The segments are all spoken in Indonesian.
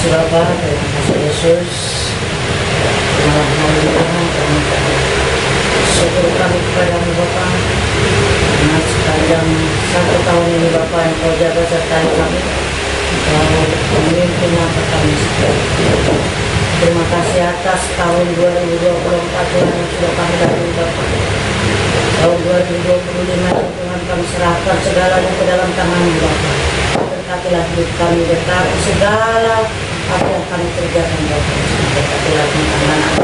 kasih Bapak, terima kasih Yesus. Malam hari ini kami syukur kami kepadamu Bapak, karena sepanjang 1 tahun ini Bapak yang kau jaga sertai kami, kau memimpin langkah kami setiap. Terima kasih atas tahun 2024 Tuhan yang sudah kami lalui Bapak. Tahun 2025 Tuhan kami serahkan segalanya ke dalam tangan-Mu Bapak. Berkatilah hidup kami, berkati segala apa yang kami kerjakan Bapak. Berkatilah anak-anak.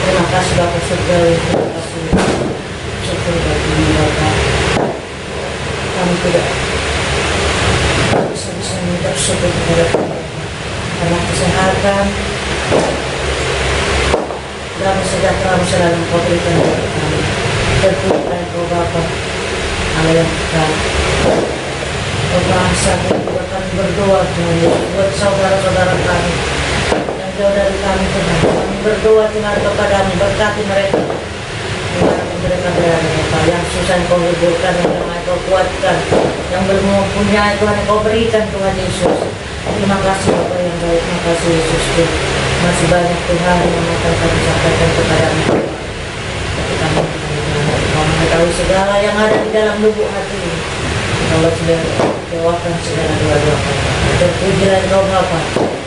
Terima kasih Bapak segala, terima kasih. Syukur bagi Bapak. Kami tidak bisa bersyukur kepada Bapak karena kesehatan dan sejahtera selalu Kau berikan kepada kami. Terpujilah Engkau Bapa, Allah yang kekal. Bapak saat ini juga kami berdoa Tuhan Yesus buat saudara-saudara kami yang jauh dari kami Tuhan. Kami berdoa Tuhan kepadamu, berkati mereka dimana mereka berada Bapak. Yang susah Engkau hiburkan, yang lemah Engkau kuatkan, yang belum mempunyai Tuhan Engkau berikan Tuhan Yesus. Terima kasih Bapak yang baik, terima kasih Yesus Tuhan. Masih banyak Tuhan yang akan kami sampaikan kepadamu. Tapi kami mengetahui segala yang ada di dalam lubuk hati ini. Allah sudah jawabkan segala doa-doa kami. Terpujilah Engkau Bapa.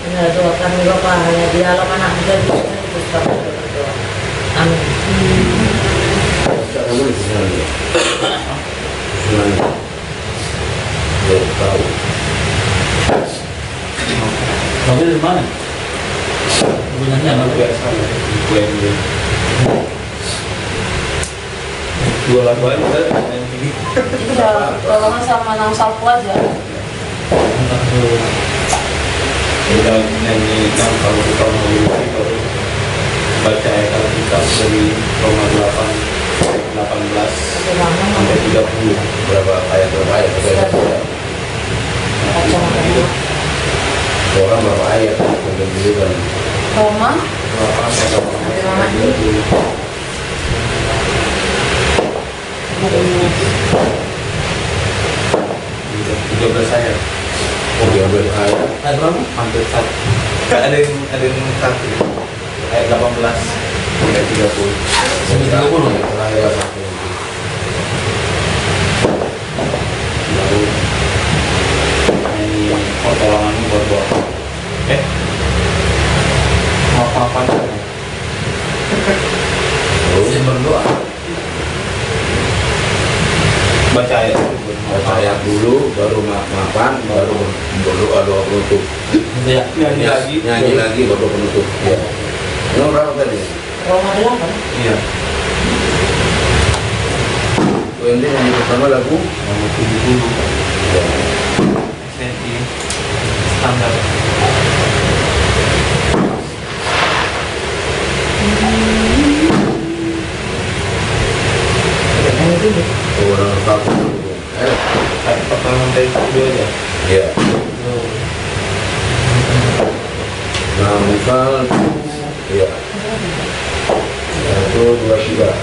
Inilah doa kami Bapa, hanya di dalam anak dan Kristus kami berdoa. Amin. Mobil di mana? Gunanya apa? Biasa. Dua lagu aja. Itu udah golongan sama Nang Salpu aja. Udah nyanyi yang kalau kita mau lebih baru baca ayat Alkitab dari Roma 8 18 sampai 30. Berapa ayat orang berapa ayat kan Roma 13 ayat. oh 12 ayat Ayat berapa? Hampir satu. Ada yang satu. Ayat 18 ayat 30 sampai 30. ayat 1 Lalu ini pertolongan ini buat doa. Apa-apa terus berdoa. Baca ayat dulu baru maafan baru berdoa doa penutup ya, nyanyi lagi baru penutup ya. Nomor berapa tadi? Roma 8. Iya. Ini yang pertama lagu Nomor 70 ya. SNI standar. Orang satu Ayat pertama dari itu aja. ya. Nah misal ya 1, 2, 3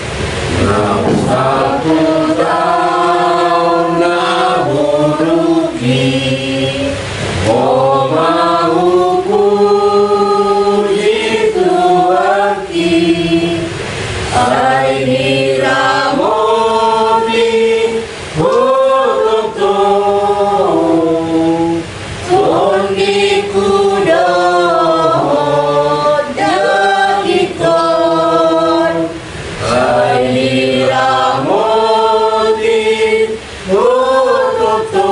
nah satu tahun naburuki oh mahuku itu aki aini ramodi huruto toni kudo dagiton aini ramodi huruto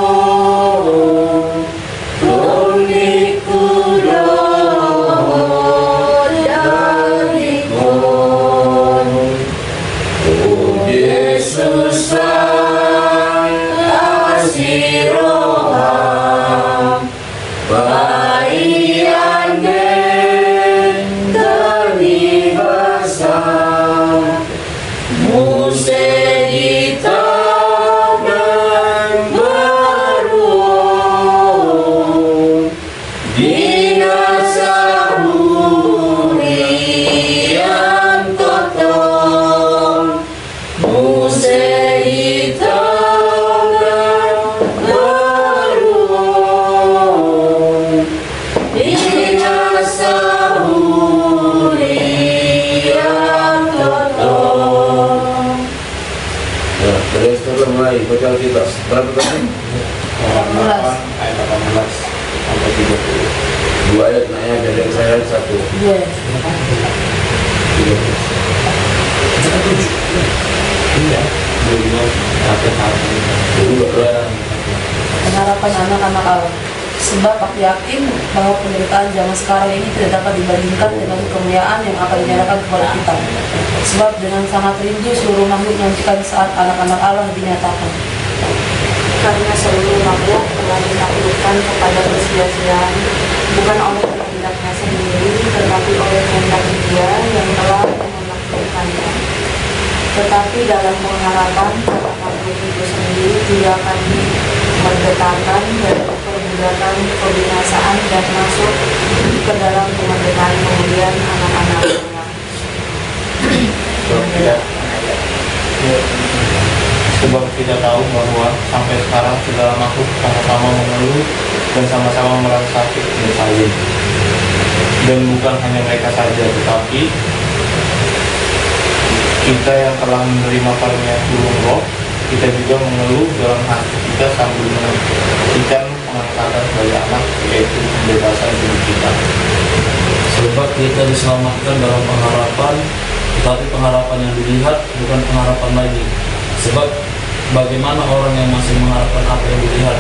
18. Berapa tadi? 8 ayat 18 sampai 30. 2 ayat naiknya dari yang saya 1. Iya. 30. Iya. Dua sampai hari. Pengharapan anak-anak Allah. Sebab aku yakin bahwa penderitaan zaman sekarang ini tidak dapat dibandingkan dengan kemuliaan yang akan dinyatakan kepada kita. Sebab dengan sangat rindu seluruh makhluk menantikan saat anak-anak Allah dinyatakan. Karena seluruh makhluk telah ditaklukkan kepada kesia-siaan, bukan oleh kehendaknya sendiri, tetapi oleh kehendak Dia yang telah menaklukkannya. Tetapi dalam pengharapan para makhluk itu sendiri tidak akan merdekakan dari perbudakan kebinasaan dan masuk ke dalam kemerdekaan kemudian anak-anak Allah. Sebab kita tahu bahwa sampai sekarang segala makhluk sama-sama mengeluh dan sama-sama merasa sakit dan salib. Dan bukan hanya mereka saja, tetapi kita yang telah menerima karunia turun roh, kita juga mengeluh dalam hati kita sambil menantikan pengangkatan sebagai anak, yaitu pembebasan hidup kita. Sebab kita diselamatkan dalam pengharapan, tetapi pengharapan yang dilihat bukan pengharapan lagi. Sebab bagaimana orang yang masih mengharapkan apa yang dilihat?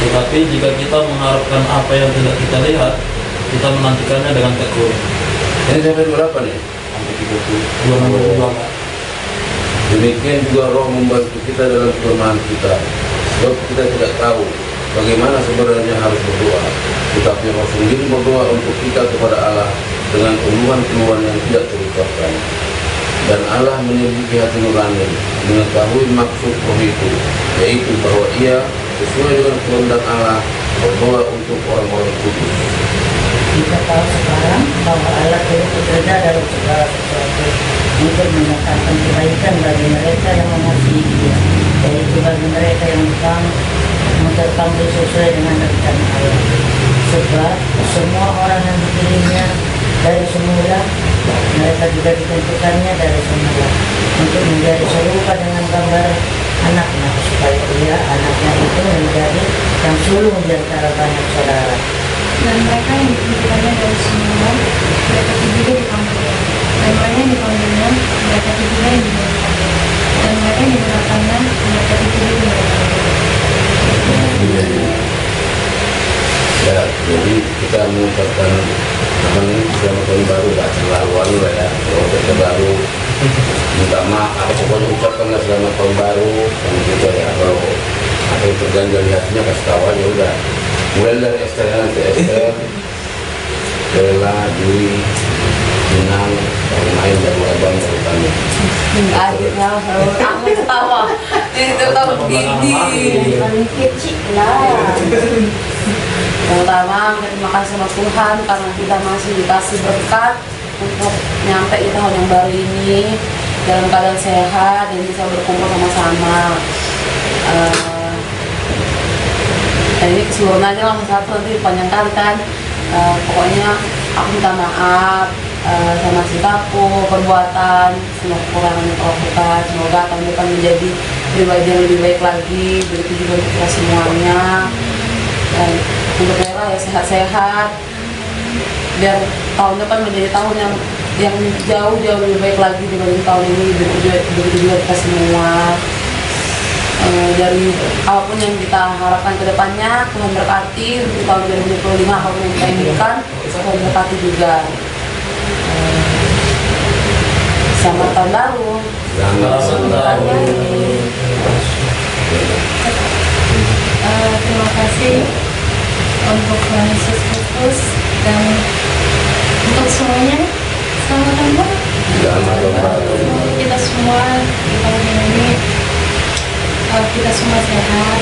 Tetapi jika kita mengharapkan apa yang tidak kita lihat, kita menantikannya dengan tekun. Ini sampai berapa nih? Sampai 30. 2 Demikian juga roh membantu kita dalam kelemahan kita. Sebab kita tidak tahu bagaimana sebenarnya harus berdoa, tetapi roh sendiri berdoa untuk kita kepada Allah dengan uluhan-uluhan yang tidak terucapkan. Dan Allah menyelidiki hati nurani, mengetahui maksud roh itu, yaitu bahwa ia sesuai dengan kehendak Allah berdoa untuk orang-orang kudus. Kita tahu sekarang bahwa Allah turut bekerja dalam segala sesuatu untuk menyatakan kebaikan bagi mereka yang mengasihi Dia, yaitu bagi mereka yang terpanggil sesuai dengan rencana Allah. Sebab semua orang yang dipilihnya dari semula, mereka juga ditentukannya dari semula untuk menjadi serupa dengan gambar anaknya, supaya Dia anaknya itu menjadi yang sulung di antara banyak saudara. Dan mereka yang ditentukannya dari semula, mereka juga dipanggilnya. Dan mereka yang dipanggilnya, mereka juga yang dimuliakan. Dan mereka yang dimuliakannya, mereka juga dimuliakan. Ya, jadi kita mengucapkan selamat tahun baru, gak terlalu lah ya. Kalau kita baru minta maaf, pokoknya ucapkanlah selamat tahun baru, dan gitu ya. Kalau ada yang terganjal di hatinya kasih tahu aja udah. Mulai dari Esther nanti Esther, Bella, Dwi, Minang, yang main dari abang dari kami. Adiknya selalu aku ketawa. Ini tertawa begini. Kecil lah. Pertama, terima kasih sama Tuhan karena kita masih dikasih berkat untuk nyampe di tahun yang baru ini dalam keadaan sehat dan bisa berkumpul sama-sama. Dan ini keseluruhan aja lah, satu nanti panjang kali kan. Pokoknya aku minta maaf sama sikapku, perbuatan, semua kekurangan yang aku lakukan. Semoga tahun depan menjadi pribadi yang lebih baik lagi. Begitu juga untuk kita semuanya. Dan untuk Bella ya sehat-sehat. Biar tahun depan menjadi tahun yang jauh-jauh lebih baik lagi dibanding tahun ini. Begitu juga kita semua. Dari apapun yang kita harapkan ke depannya, Tuhan berkati untuk tahun 2025, apapun yang kita inginkan, Tuhan berkati juga. Selamat tahun baru. Selamat Terima kasih untuk Tuhan Yesus Kristus dan untuk semuanya. Selamat tahun baru. Untuk kita semua di tahun ini. Kita semua sehat,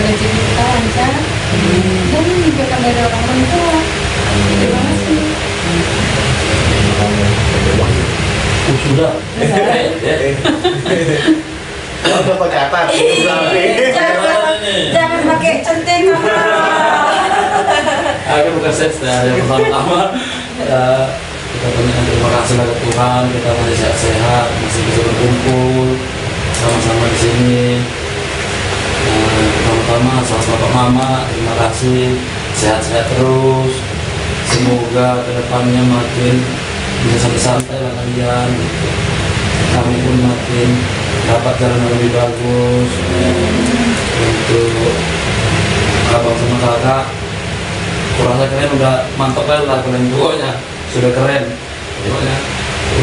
rezeki kita lancar, dan diberkati dari orang tua. Terima kasih. Sudah. Udah pakai atas. Jangan pakai centeng. Aku bukan sesda yang pertama. Kita banyak terima kasih kepada Tuhan, kita masih sehat-sehat, masih bisa berkumpul. sama-sama di sini. Pertama-tama sama bapak mama, terima kasih, sehat-sehat terus. Semoga kedepannya makin bisa santai-santai lah kalian. Kami pun makin dapat jalan yang lebih bagus. Untuk abang sama kakak, kurasa kalian udah mantap lah kalian, pokoknya sudah keren. Pokoknya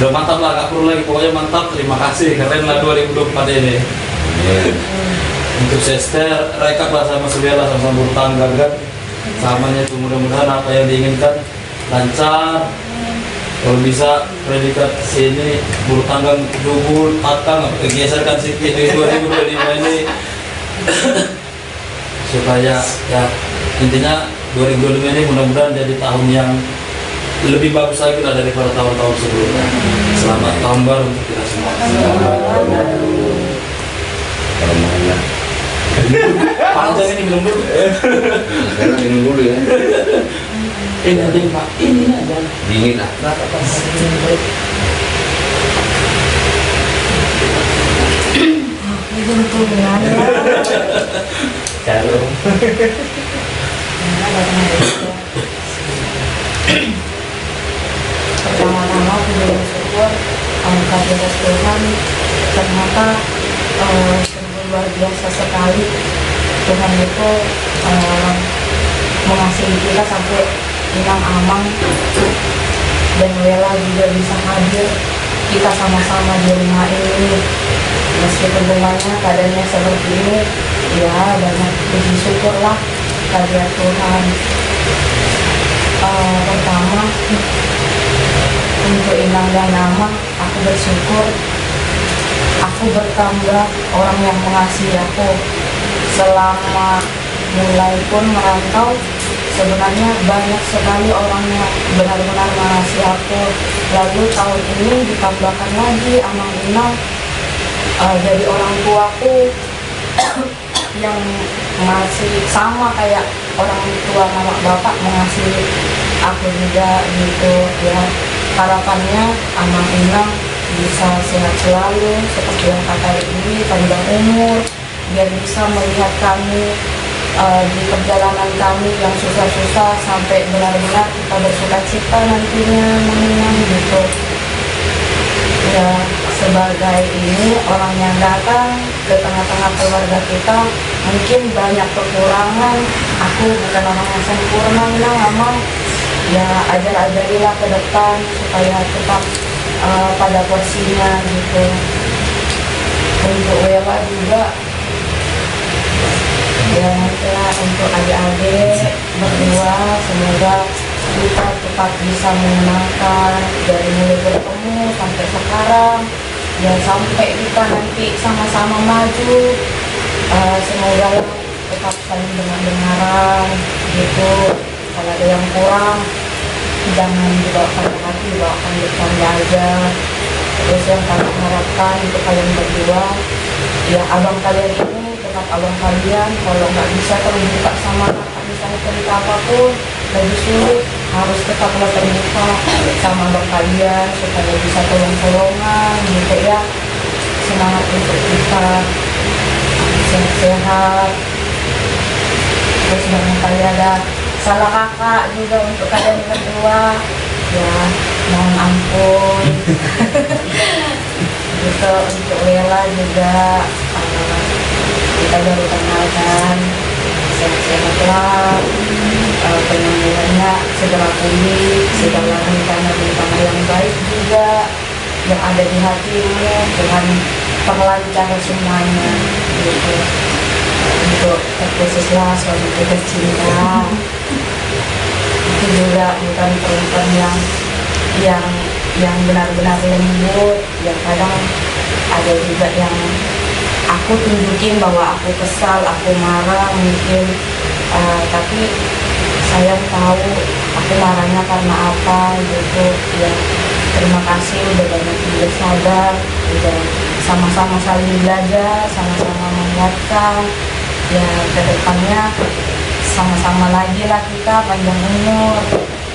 udah mantap lah, gak perlu lagi, pokoknya mantap. Terima kasih, keren lah 2024 ini. Untuk Sester, rekap lah sama Sebela, sama bertangga kan. Samanya itu mudah-mudahan apa yang diinginkan lancar. Kalau bisa predikat sini bulu tanggang dubul matang, geserkan sedikit di 2025 ini. Supaya ya intinya 2025 ini mudah-mudahan jadi tahun yang lebih bagus lagi lah daripada tahun-tahun sebelumnya. Selamat tahun baru untuk kita semua. Panjang ini minum dulu. Sekarang minum dulu ya. Ini ada yang Pak, ini aja. Dingin ah. Kalau Pertama-tama aku bersyukur kehadirat Tuhan, ternyata sungguh luar biasa sekali. Tuhan itu mengasihi kita sampai Inang Amang dan Wela juga bisa hadir kita sama-sama di rumah ini. Meskipun rumahnya keadaannya seperti ini, ya banyak puji syukurlah kehadirat Tuhan. Pertama, untuk Inang dan Amang, aku bersyukur aku bertambah orang yang mengasihi aku. Selama mulai pun merantau, sebenarnya banyak sekali orang yang benar-benar mengasihi aku. Lalu tahun ini ditambahkan lagi Amang Inang dari orang tuaku yang masih sama kayak orang tua mama bapak mengasihi aku juga gitu ya. Harapannya Amang Inang bisa sehat selalu seperti yang kata ini, panjang umur, biar bisa melihat kami di perjalanan kami yang susah-susah sampai benar-benar kita bersuka cita nantinya gitu ya. Sebagai ini orang yang datang ke tengah-tengah keluarga kita, mungkin banyak kekurangan. Aku bukan orang yang sempurna, Amang ya, ajar-ajarilah ke depan supaya tetap pada porsinya gitu. Untuk Wela juga ya, untuk adik-adik berdua, semoga kita tetap bisa menyenangkan dari mulai bertemu sampai sekarang ya, sampai kita nanti sama-sama maju. Semoga tetap saling dengar-dengaran gitu. Kalau ada yang kurang, jangan dibawakan ke hati, dibawakan bercanda aja. Terus yang kami harapkan untuk kalian berdua, ya abang kalian ini tetap abang kalian. Kalau nggak bisa terbuka sama kakak, misalnya cerita apapun lagi sulit, harus tetap terbuka sama abang kalian supaya bisa tolong-tolongan gitu ya. Semangat untuk kita sehat-sehat. Terus barangkali ada salah kakak juga untuk kalian berdua ya, mohon ampun. Gitu. Untuk Wela juga kita baru kenalkan, sehat-sehatlah, penyembuhannya segera pulih, segala rencana-rencana yang baik juga yang ada di hatimu, Tuhan perlancar semuanya gitu. Untuk terkhususlah suami tercinta, itu juga bukan perempuan yang benar-benar lembut, yang kadang ada juga yang aku tunjukin bahwa aku kesal, aku marah mungkin, tapi saya tahu aku marahnya karena apa gitu ya. Terima kasih udah banyak juga sadar, udah sama-sama saling belajar, sama-sama menguatkan ya, kedepannya sama-sama lagi lah kita panjang umur,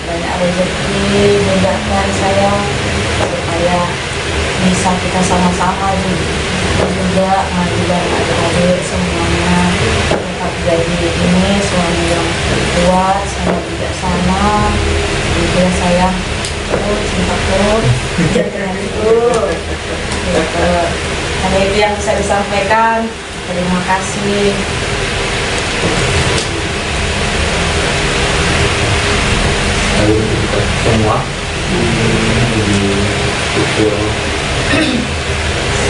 banyak rezeki, mudahkan saya supaya bisa kita sama-sama juga maju bareng adik-adik semuanya, tetap jadi ini suami yang kuat, sama bijaksana, juga sayang terus, cinta terus, jangan itu. Gitu. Hanya itu yang bisa disampaikan. Terima kasih. Lalu kita semua di pukul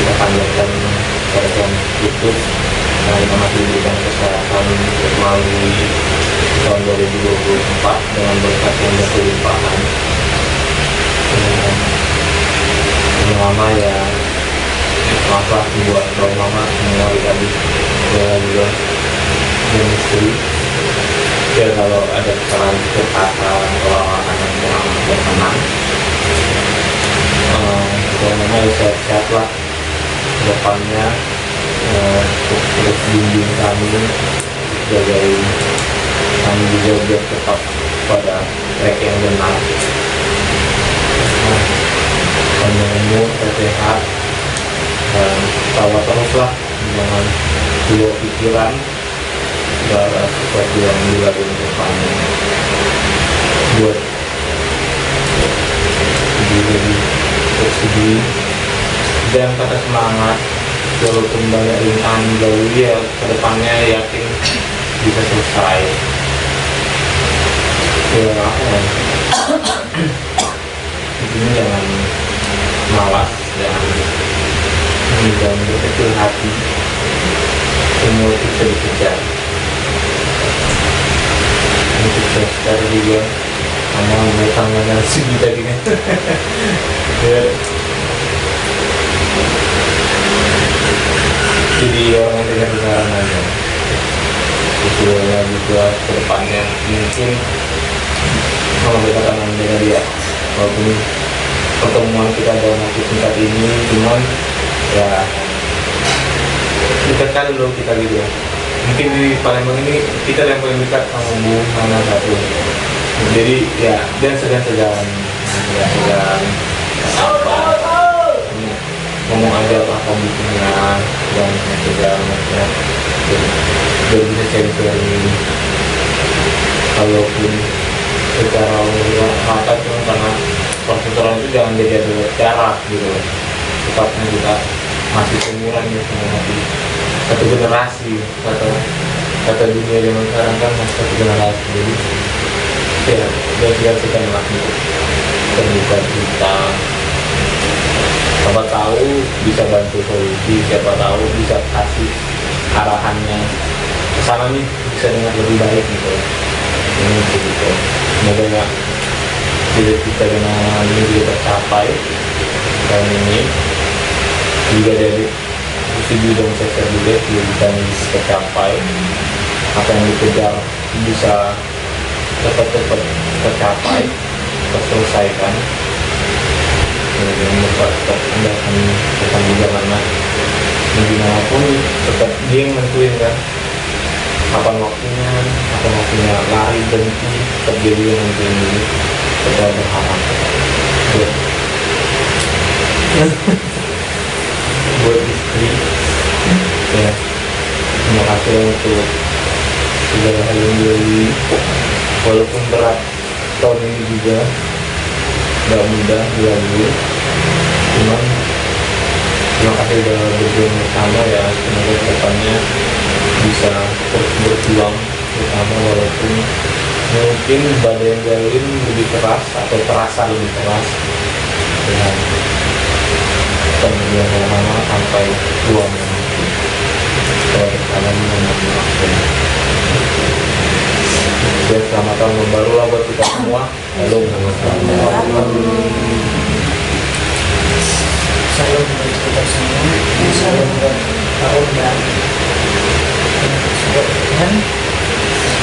kita panjatkan pada YouTube yang masih diberikan kesehatan melalui tahun 2024 dengan berkat yang berkelimpahan. Yang lama ya maaflah buat kalau mama semua tadi juga dan istri ya, kalau ada kesalahan kata kalau anak yang berkenan kalau mama ya sehat-sehat lah ke depannya, untuk terus bimbing kami, jagain kami juga biar tetap pada track yang benar. Panjang umur, sehat, dan tawa teruslah, jangan keluar pikiran segala sesuatu yang dilakukan ke depannya buat diri tersedih dan kata semangat walaupun banyak rintangan dilalui ya kedepannya yakin bisa selesai ya apa ya ini jangan malas, jangan berkecil hati, semua itu bisa dikejar. Untuk sekarang juga sama bertanggung nasi kita gini ya. Jadi orang yang dengar besaran aja usulnya juga ke depannya mungkin kalau kita akan menjaga dia walaupun pertemuan kita dalam waktu singkat ini cuman ya dekat kali loh kita gitu ya. Mungkin di Palembang ini kita yang paling dekat sama Bu Nana satu. Jadi ya dan segan-segan apa ngomong aja apa bukunya dan segala macam dan bisa sharing kalaupun secara mata cuma karena pertukaran itu jangan jadi ada jarak gitu loh. Tepatnya kita masih seumuran ya sama masih satu generasi kata dunia zaman sekarang kan masih satu generasi jadi ya biar lah untuk terbuka kita, siapa tahu bisa bantu solusi, siapa tahu bisa kasih arahannya ke sana nih bisa dengan lebih baik gitu ini gitu. Semoga ya hidup kita dengan ini juga tercapai dan ini juga dari studi dan sektor juga bisa tercapai apa yang dikejar bisa cepat tercapai terselesaikan dan membuat anda akan juga karena dimanapun tetap dia yang nentuin kan kapan waktunya lari berhenti tetap dia yang nentuin ini kita berharap buat istri ya terima kasih untuk segala hal yang dilalui walaupun berat tahun ini juga gak mudah dilalui cuman terima kasih udah berjuang bersama ya semoga kedepannya bisa terus berjuang bersama walaupun mungkin badai yang dilalui lebih keras atau terasa lebih keras dengan kemudian lama sampai tuang kalau kalian mengenai ya selamat tahun baru lah buat kita semua. Halo, Salam buat kita semua, salam buat tahun baru. Semoga Tuhan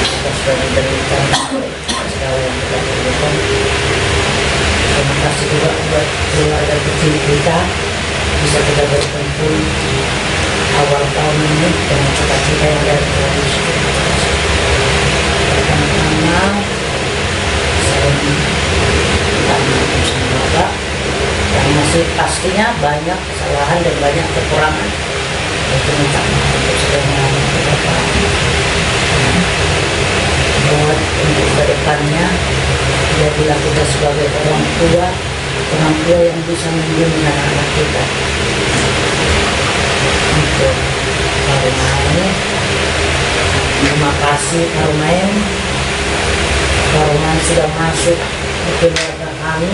kita sudah diberikan segala yang kita perlukan. Terima kasih juga buat keluarga kecil kita bisa kita berkumpul awal tahun ini dengan cita-cita yang dari Tuhan Yesus. Pertama-tama saya minta maaf semoga yang masih pastinya banyak kesalahan kesalahan dan banyak kekurangan. Itu minta maaf untuk sebenarnya Bapak. Buat untuk kedepannya, jadilah kita sebagai orang tua yang bisa membimbing anak-anak kita. Untuk Karumain, terima kasih Karumain. Karumain sudah masuk ke keluarga kami,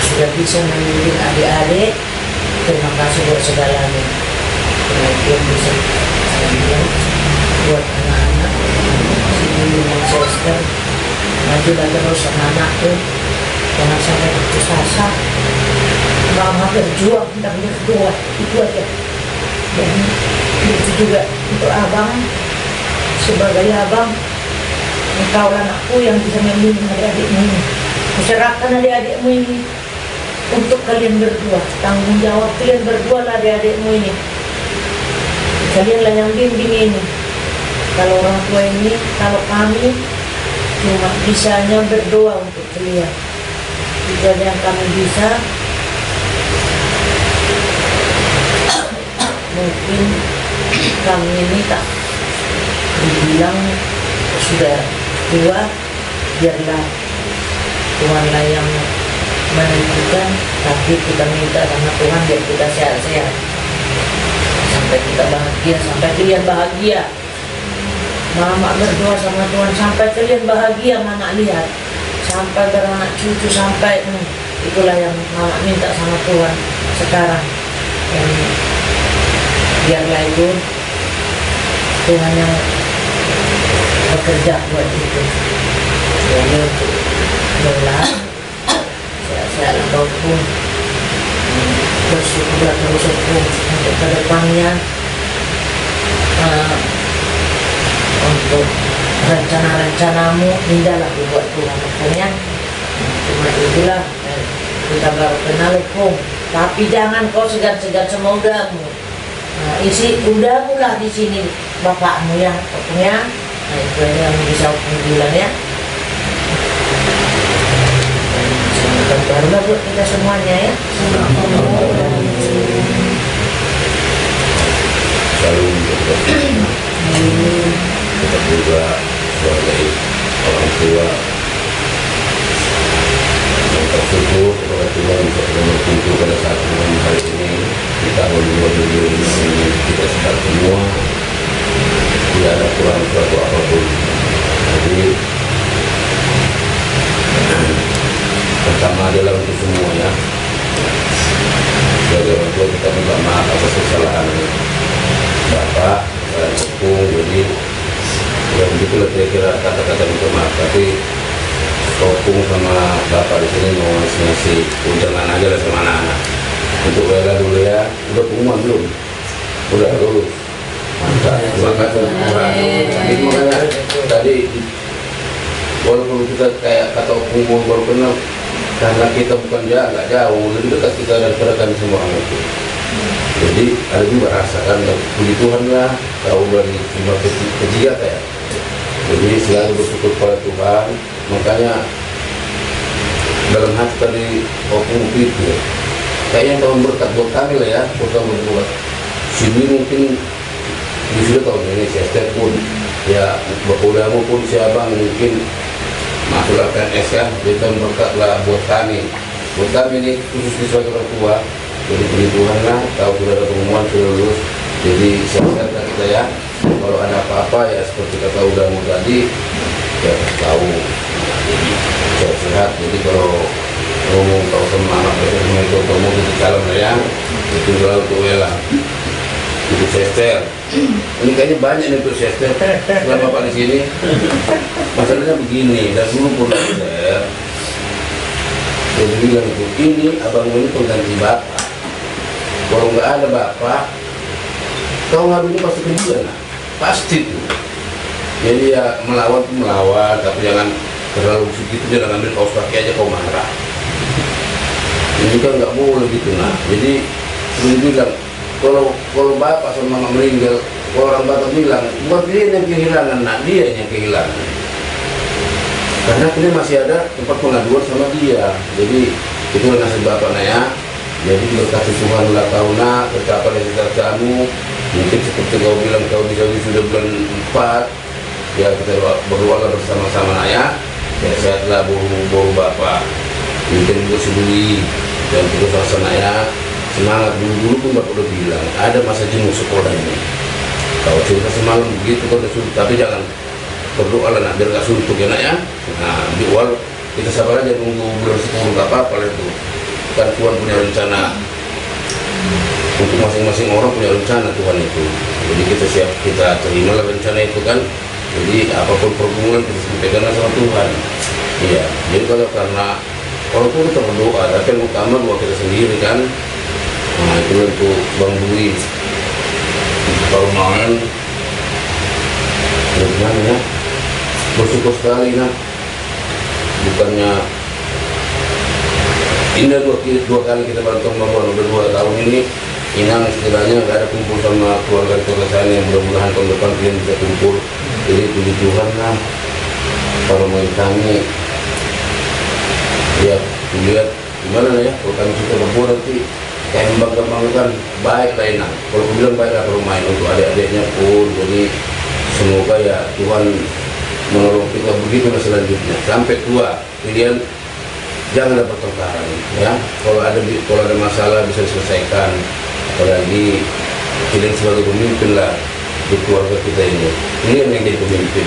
sudah bisa membimbing adik-adik. Terima kasih buat segalanya. Kemudian bisa saya bilang buat anak-anak, bimbingan sister, majulah terus anak-anakku, jangan sampai putus asa. Mama berjuang tentang yang kedua, itu aja. Dan itu juga untuk abang, sebagai abang, engkau anakku yang bisa membimbing adik-adikmu ini. Serahkan adik-adikmu ini untuk kalian berdua, tanggung jawab kalian berdua lah adik-adikmu ini. Kalianlah yang bimbing ini. Kalau orang tua ini, kalau kami cuma bisanya berdoa untuk kalian. Itu aja yang kami bisa. Mungkin kami ini tak dibilang sudah tua, biarlah Tuhanlah yang menentukan, tapi kita minta sama Tuhan biar kita sehat-sehat sampai kita bahagia, sampai kalian bahagia. Mama berdoa sama Tuhan sampai kalian bahagia, Mama lihat sampai beranak cucu, sampai itulah yang Mama minta sama Tuhan sekarang. Dan biarlah itu Tuhan yang bekerja buat itu. Jadi untuk doa sehat-sehat ataupun bersyukur untuk kedepannya, untuk rencana-rencanamu indahlah dibuat Tuhan pokoknya. Cuma itulah kita baru kenal Pung, tapi jangan kau segan-segan sama udamu. Isi udamu lah di sini bapakmu ya pokoknya. Itu aja yang bisa Pung bilang ya. Dan barulah buat kita semuanya ya. Selalu kita juga sebagai orang tua yang bersyukur kepada Tuhan untuk berkumpul pada saat malam hari ini di tahun 2000 ini kita sedang semua tidak ada kurang suatu apapun. Jadi pertama adalah untuk semua ya, sebagai orang tua kita minta maaf atas kesalahan Bapak, kesalahan Opung. Jadi ya begitulah kira-kira kata-kata minta maaf. Tapi Opung sama Bapak di sini mau ngasih undangan aja lah sama anak-anak untuk rela dulu ya. Udah pengumuman belum? Udah lulus. Mantap. Terima kasih Tuhan. Itu makanya tadi walaupun kita kayak kata Opung baru kenal, karena kita bukan nggak jauh, lebih dekat kita daripada kami semua orang itu. Jadi ada juga rasakan dan puji Tuhan lah, tahu dari lima ketiga ya. Jadi selalu bersyukur pada Tuhan. Makanya dalam hati tadi Opung itu kayaknya tahun berkat buat kami lah ya, buat berbuat. Sini mungkin di sini tahun ini Sister pun ya, bakudamu pun si abang mungkin masuklah PNS ya, jadi tahun berkat lah buat kami. Buat kami ini khusus sebagai orang tua. Jadi puji Tuhan lah, tahu sudah ada pengumuman sudah lulus. Jadi sehat-sehat kita ya. Kalau ada apa-apa ya seperti kata udamu tadi, ya tahu sehat-sehat. Jadi kalau ngomong tahu sama anak semua itu kamu itu calon ya, itu selalu tuh lah. Itu Sister. Ini kayaknya banyak nih untuk Sister selama Bapak di sini. Masalahnya begini, dan dulu pun Sister jadi bilang itu, ini abang ini pengganti Bapak. Kalau nggak ada Bapak, kau ngadunya pasti ke dia, nah. Pasti tuh. Jadi ya melawan tuh melawan, tapi jangan terlalu segitu, jangan ambil kaos kaki aja kau marah. Ini kan nggak boleh gitu nah. Jadi dia bilang kalau Bapak sama Mama meninggal, kalau orang Batak bilang buat dia yang kehilangan, nak dia yang kehilangan. Karena ini masih ada tempat pengaduan sama dia. Jadi itu nasib Bapak ya. Jadi berkati Tuhanlah kau nak, tercapai cita-citamu. Mungkin seperti kau bilang kau bisa sudah bulan 4, ya kita berdoa bersama-sama nak ya. Sehat-sehatlah buru bapak. Mungkin juga sedui dan terus sana ya. Semangat dulu pun bapak udah bilang ada masa jenuh sekolah ini. Kalau cerita semalam begitu kau udah suntuk, tapi jangan berdoa lah nak biar gak suntuk ya nak ya. Nah di awal kita sabar aja tunggu bulan 10 gak apa-apa lah itu. Kan Tuhan punya rencana untuk masing-masing orang, punya rencana Tuhan itu. Jadi kita siap, kita terimalah rencana itu kan. Jadi apapun pergumulan kita sampaikan sama Tuhan. Iya. Jadi kalau karena orang tua kita berdoa, tapi yang utama doa kita sendiri kan. Nah itu untuk Bang Dwi perumahan. Gimana ya? Bersyukur sekali nak. Bukannya indah dua kali kita bantu membangun, udah 2 tahun ini Inang istilahnya nggak ada kumpul sama keluarga saya yang mudah-mudahan tahun depan kalian bisa kumpul. Jadi puji Tuhan lah kalau mau kami ya lihat gimana ya kalau kami suka berbuat nanti kayak membanggakan baik lah Inang. Kalau aku bilang baik lah kalau main untuk adik-adiknya pun. Jadi semoga ya Tuhan menolong kita begitu selanjutnya sampai tua. Pilihan jangan ada pertengkaran ya. Kalau ada masalah bisa diselesaikan. Apalagi kalian sebagai pemimpin lah di keluarga kita ini. Ini yang jadi pemimpin.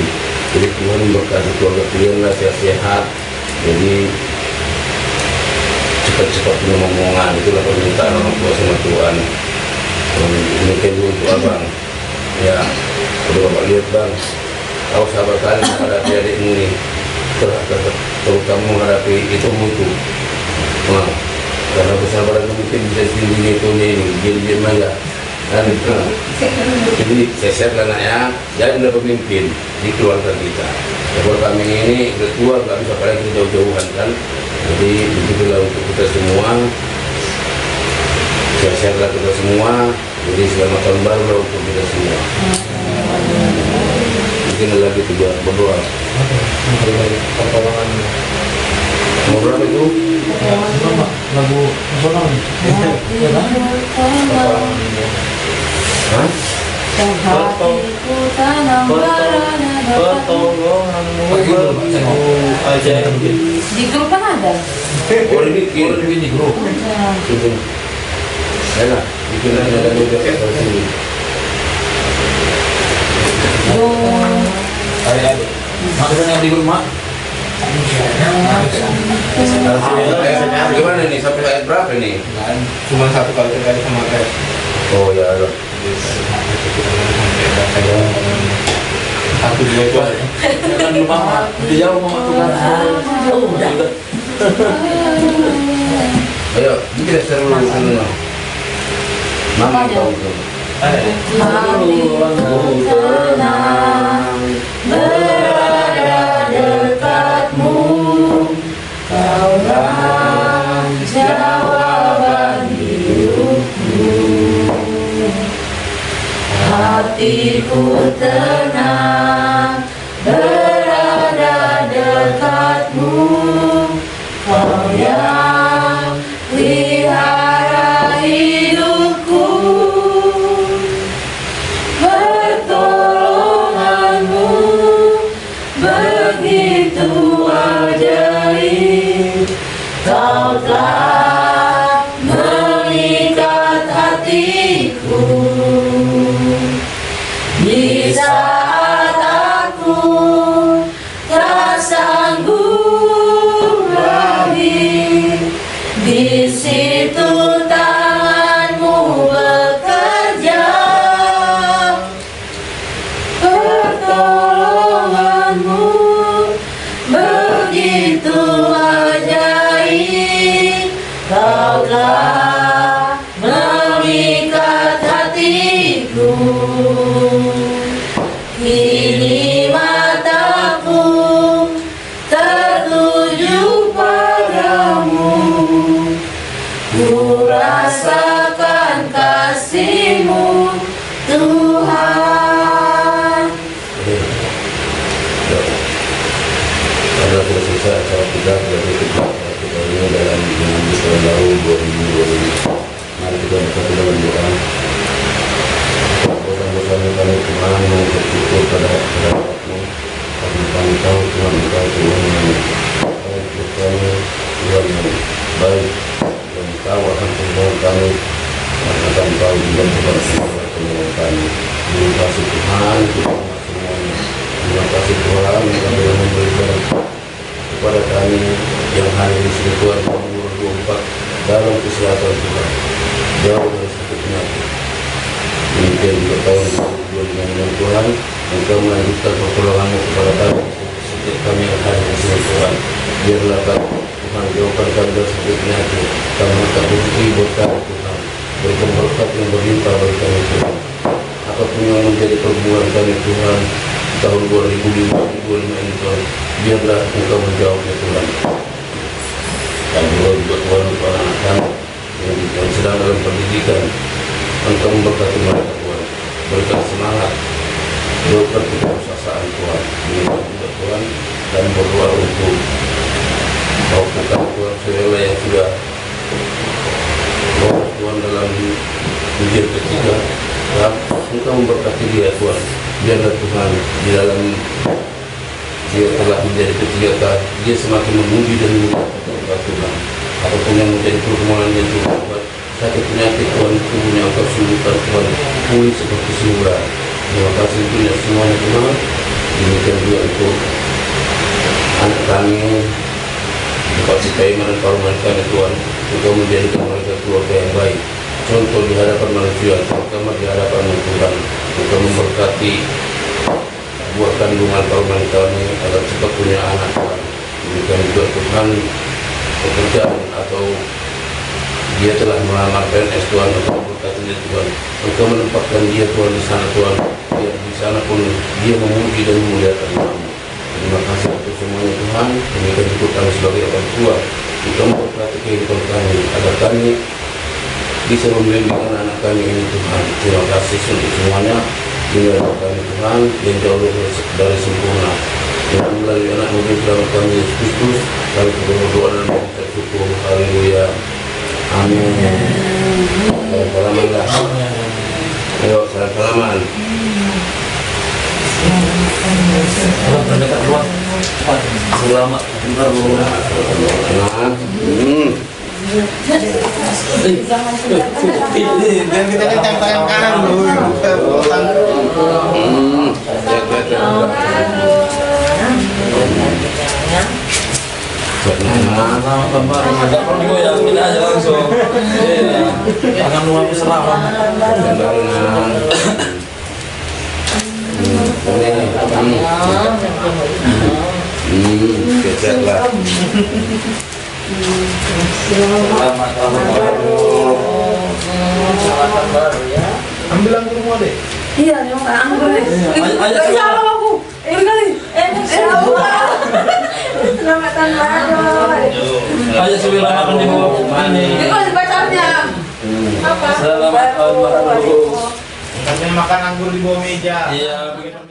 Jadi Tuhan memberkati keluarga kalian lah sehat-sehat. Jadi cepat-cepat punya omongan, itulah permintaan orang tua sama Tuhan. Demikian juga untuk abang. Ya, udah bapak lihat bang. Kau sabar kali menghadapi adikmu ini, terutama menghadapi itu. Nah, karena kesabaran mungkin bisa tinggi itu ini, diam aja. Dan jadi seset lah ya, jadilah pemimpin di keluarga kita. Kalau kami ini keluar nggak bisa paling kita jauh-jauhan kan. Jadi begitulah untuk kita semua. Sehat-sehatlah kita semua. Jadi selamat tahun baru lah untuk kita semua. Mungkin lagi juga berdoa. Mau berapa itu? Lagu nasional. Hah? Hatiku tanam berada Pertolonganmu begitu ajaib. di grup kan ada. Oh ini di grup. Ada. Ya lah, bikin aja dan juga sini. Adik-adik. Maksudnya di rumah. Gimana nih sampai ayat berapa nih? Cuma 1 kali terkali sama kayak. Oh ya Allah. Aku juga itu. Jangan lupa mama. Udah jauh mama tuh kan. Udah. Ayo, kita seru dulu. Mama tahu tuh. Hatiku tenang berada dekatmu, kaulah jawaban hidupku. Hatiku tenang berada dekatmu, kau yang pelihara hidupku. Pertolonganmu begitu ajaib, kau telah mengikat hatiku di saat kasih Tuhan tahun 2024 dalam kesehatan Tuhan, jauh dari sakit penyakit. Demikian juga tahun 2025 Tuhan, Engkau melanjutkan pertolongan-Mu kepada kami setiap kami yang ada di sini Tuhan. Biarlah kami Tuhan jauhkan kami dari sakit penyakit, kami tak rezeki buat kami Tuhan, berikan berkat yang berlimpah bagi kami Tuhan. Apapun yang menjadi pergumulan kami Tuhan tahun 2025 ini Tuhan, biarlah Engkau menjawabnya Tuhan. Dan juga Tuhan untuk anak-anak kami yang sedang dalam pendidikan, Engkau memberkati mereka Tuhan, berikan semangat, jauhkan keputusasaan Tuhan. Demikian juga Tuhan, dan berdoa untuk bukan Tuhan segala yang sudah lolos Tuhan dalam ujian ketiga, dan Engkau memberkati dia Tuhan. Biarlah Tuhan di dalam dia telah menjadi ketiga, dia semakin memuji dan memuliakan Tuhan. Apapun yang menjadi pergumulan yang Tuhan buat, sakit penyakit Tuhan, tubuhnya Engkau sembuhkan Tuhan, pulih seperti semula. Terima kasih untuk semuanya Tuhan. Demikian juga untuk anak kami, Bupati Paiman dan Paruman kami Tuhan, Engkau menjadikan mereka keluarga yang baik, contoh di hadapan manusia, terutama di hadapan Tuhan. Engkau memberkati buat kandungan Paruman kami agar cepat punya anak Tuhan. Demikian juga Tuhan, pekerjaan atau dia telah melamar PNS Tuhan, Engkau memberkati dia Tuhan. Engkau menempatkan dia Tuhan di sana Tuhan, biar di sana pun dia memuji dan memuliakan Nama-Mu. Terima kasih untuk semuanya Tuhan. Demikian juga kami sebagai orang tua, Engkau memberkati kehidupan kami agar kami bisa membimbing anak kami ini Tuhan. Terima kasih untuk semuanya. Inilah kami Tuhan yang jauh dari sempurna. Dan melalui anak muda selamat kami Yesus Kristus, kami berdoa dan mengucap syukur. Haleluya. Amin. Salam-salaman lah. Ayo, salam-salaman. Terdekat luar. Selamat. Dan kita kencang tangan kanan dulu. Selamat baru. Enggak perlu digoyang, ini aja langsung. Tangan luar serang. Keceklah. Selamat tahun baru. Selamat baru ya. Ambil anggur semua deh. Iya, memang anggur deh. Ayo, Gak salah aku. Berkali. Selamat tahun baru. Ayo sebelah makan di bawah ini. Itu masih pacarnya. Apa? Selamat tahun baru. Kami makan anggur di bawah meja. Iya, begitu.